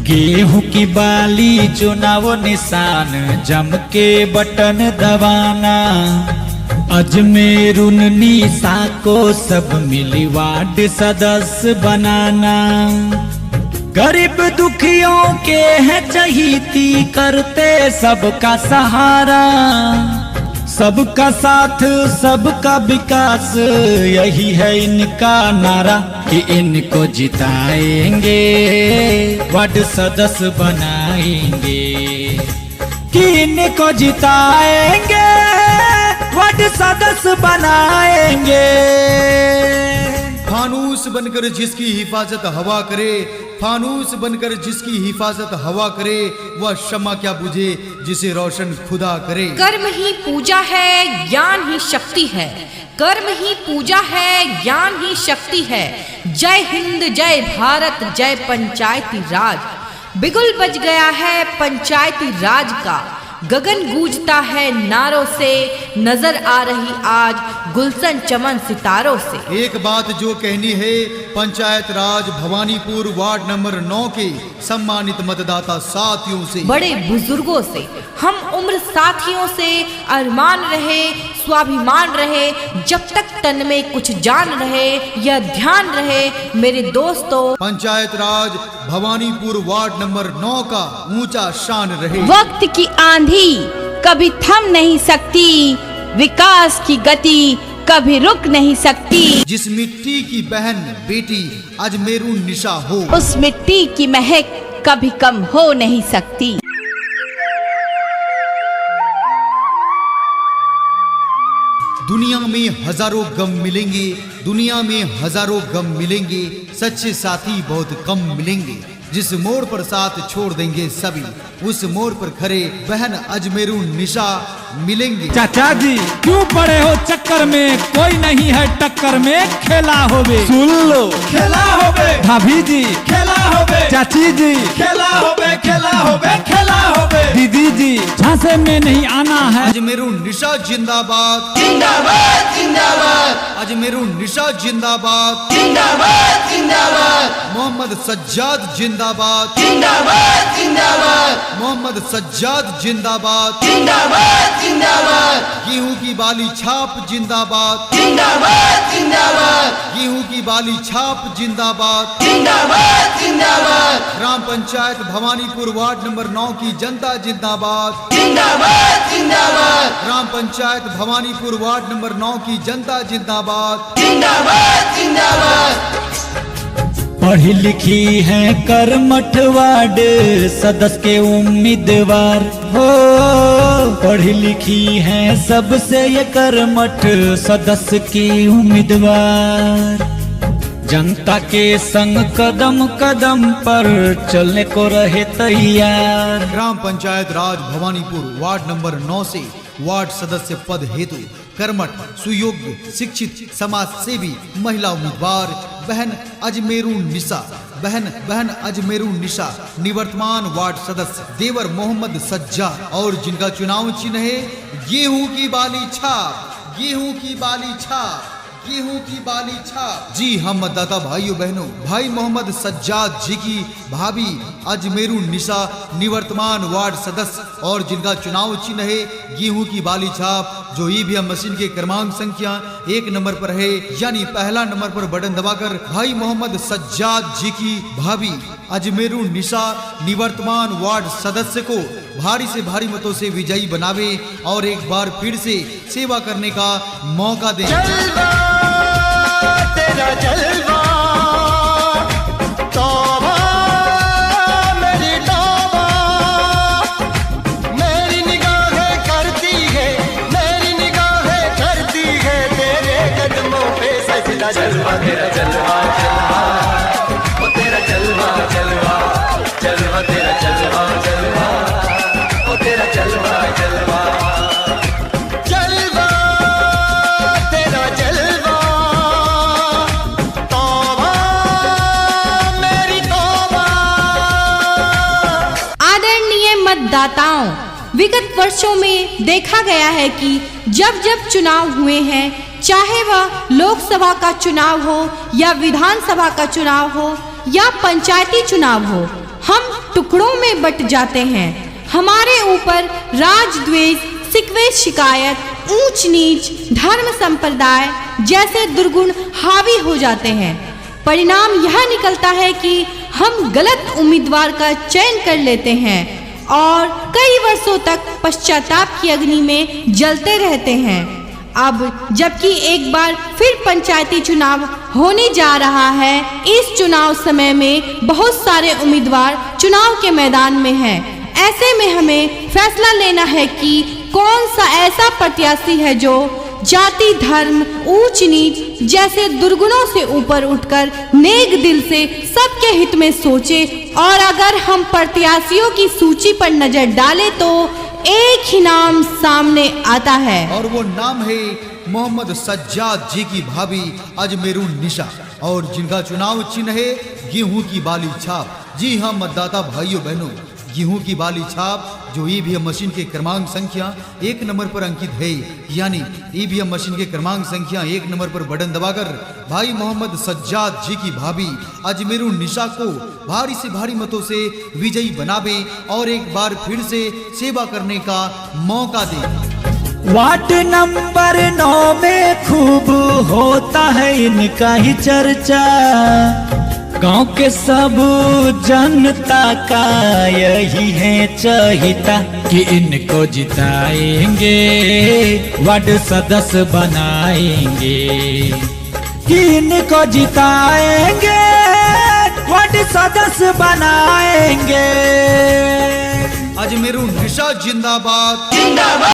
गेहूं की बाली चुनाव निशान जम के बटन दबाना। अजमेर उन्नीसा को सब मिली वार्ड सदस्य बनाना। गरीब दुखियों के हैं चहीती करते सबका सहारा। सबका साथ सबका विकास यही है इनका नारा कि इनको जिताएंगे वार्ड सदस्य बनाएंगे। कि इनको जिताएंगे वार्ड सदस्य बनाएंगे। फानूस बनकर जिसकी हिफाजत हवा करे, फानूस बनकर जिसकी हिफाजत हवा करे, वह शम्मा क्या बुझे जिसे रोशन खुदा करे। कर्म ही पूजा है, ज्ञान ही शक्ति है। कर्म ही पूजा है, ज्ञान ही शक्ति है। जय हिंद, जय भारत, जय पंचायती राज। बिगुल बज गया है पंचायती राज का। गगन गूंजता है नारों से, नजर आ रही आज गुलशन चमन सितारों से। एक बात जो कहनी है पंचायत राज भवानीपुर वार्ड नंबर 9 के सम्मानित मतदाता साथियों से, बड़े बुजुर्गों से, हम उम्र साथियों से, अरमान रहे स्वाभिमान रहे, जब तक तन में कुछ जान रहे, यह ध्यान रहे मेरे दोस्तों। पंचायत राज भवानीपुर वार्ड नंबर 9 का ऊंचा शान रहे। वक्त की आंधी कभी थम नहीं सकती, विकास की गति कभी रुक नहीं सकती। जिस मिट्टी की बहन बेटी अजमेरू निशा हो, उस मिट्टी की महक कभी कम हो नहीं सकती। दुनिया में हजारों गम मिलेंगे, दुनिया में हजारों गम मिलेंगे, सच्चे साथी बहुत कम मिलेंगे। जिस मोड़ पर साथ छोड़ देंगे सभी, उस मोड़ पर खड़े बहन अजमेरू निशा मिलेंगे। चाचा जी क्यों पड़े हो चक्कर में, कोई नहीं है टक्कर में। खेला होवे सुन लो, खेला होवे भाभी जी, खेला होवे चाची जी, खेला होवे, खेला होवे, खेला होवे दीदी जी। झांसे में नहीं आना है। अजमेरू निशा जिंदाबाद, जिंदाबाद जिंदाबाद। अजमेरू निशा जिंदाबाद, जिंदाबाद जिंदाबाद। मोहम्मद सज्जाद जिंदाबाद, जिंदाबाद जिंदाबाद। मोहम्मद सज्जाद जिंदाबाद, जिंदाबाद जिंदाबाद। गेहूं की बाली छाप जिंदाबाद, जिंदाबाद जिंदाबाद। गेहूं की बाली छाप जिंदाबाद, जिंदाबाद जिंदाबाद। ग्राम पंचायत भवानीपुर वार्ड नंबर 9 की जनता जिंदाबाद, जिंदाबाद जिंदाबाद। ग्राम पंचायत भवानीपुर वार्ड नंबर 9 की जनता जिंदाबाद, जिंदाबाद जिंदाबाद। पढ़ी लिखी है कर्मठ वार्ड सदस्य के उम्मीदवार हो। पढ़ी लिखी है सबसे ये कर्मठ सदस्य की उम्मीदवार। जनता के संग कदम कदम पर चलने को रहे तैयार। ग्राम पंचायत राज भवानीपुर वार्ड नंबर 9 से वार्ड सदस्य पद हेतु कर्मठ सुयोग्य शिक्षित समाज सेवी महिला उम्मीदवार बहन अजमेरू निशा, बहन अजमेरू निशा निवर्तमान वार्ड सदस्य देवर मोहम्मद सज्जाद, और जिनका चुनाव चिन्ह है गेहूं की बाली छाप, गेहूं की बाली छाप, गेहूं की बाली छाप। जी हम मतदाता भाइयों बहनों, भाई मोहम्मद सज्जाद जी की भाभी अजमेरू निशा निवर्तमान वार्ड सदस्य, और जिनका चुनाव चिन्ह है गेहूं की बाली छाप, जो ईवीएम मशीन के क्रमांक संख्या 1 नंबर पर है, यानी पहला नंबर पर बटन दबाकर भाई मोहम्मद सज्जाद जी की भाभी अजमेरू निशा निवर्तमान वार्ड सदस्य को भारी से भारी मतों से विजयी बनावे और एक बार फिर से सेवा करने का मौका दें। जलवा तेरा जलवा, तौबा मेरी तौबा। मेरी निगाहें करती है, मेरी निगाहें करती है तेरे कदमों पे सजदा। जलवा तेरा जलवा जलवा, ओ तेरा जलवा जलवा, जलवा तेरा जलवा जलवा, ओ तेरा जलवा जलवा। मतदाताओं, विगत वर्षों में देखा गया है कि जब जब चुनाव हुए हैं, चाहे वह लोकसभा का चुनाव हो या विधानसभा का चुनाव हो या पंचायती चुनाव हो, हम टुकड़ों में बट जाते हैं। हमारे ऊपर राजद्वेष, शिकवे, शिकायत, ऊंच नीच, धर्म संप्रदाय जैसे दुर्गुण हावी हो जाते हैं। परिणाम यह निकलता है कि हम गलत उम्मीदवार का चयन कर लेते हैं और कई वर्षों तक पश्चाताप की अग्नि में जलते रहते हैं। अब जबकि एक बार फिर पंचायती चुनाव होने जा रहा है, इस चुनाव समय में बहुत सारे उम्मीदवार चुनाव के मैदान में हैं। ऐसे में हमें फैसला लेना है कि कौन सा ऐसा प्रत्याशी है जो जाति, धर्म, ऊंच नीच जैसे दुर्गुणों से ऊपर उठकर नेक दिल से सबके हित में सोचे। और अगर हम प्रत्याशियों की सूची पर नजर डालें तो एक ही नाम सामने आता है, और वो नाम है मोहम्मद सज्जाद जी की भाभी अजमेरून निशा, और जिनका चुनाव चिन्ह है गेहूं की बाली छाप। जी हाँ मतदाता भाइयों बहनों, गेहूं की बाली छाप जो ईवीएम मशीन के क्रमांक संख्या 1 नंबर पर अंकित है, यानी ईवीएम मशीन के क्रमांक संख्या 1 नंबर पर बटन दबाकर भाई मोहम्मद सज्जाद जी की भाभी अजमेरून निशा को भारी से भारी मतों से विजयी बनावे और एक बार फिर से सेवा करने का मौका दे। वार्ड नंबर 9 में खूब होता है इनका ही चर्चा। गांव के सब जनता का यही है चाहता कि इनको जिताएंगे, वार्ड सदस्य बनाएंगे, कि इनको जिताएंगे, वार्ड सदस्य बनाएंगे। अजमेरून निशा जिंदाबाद।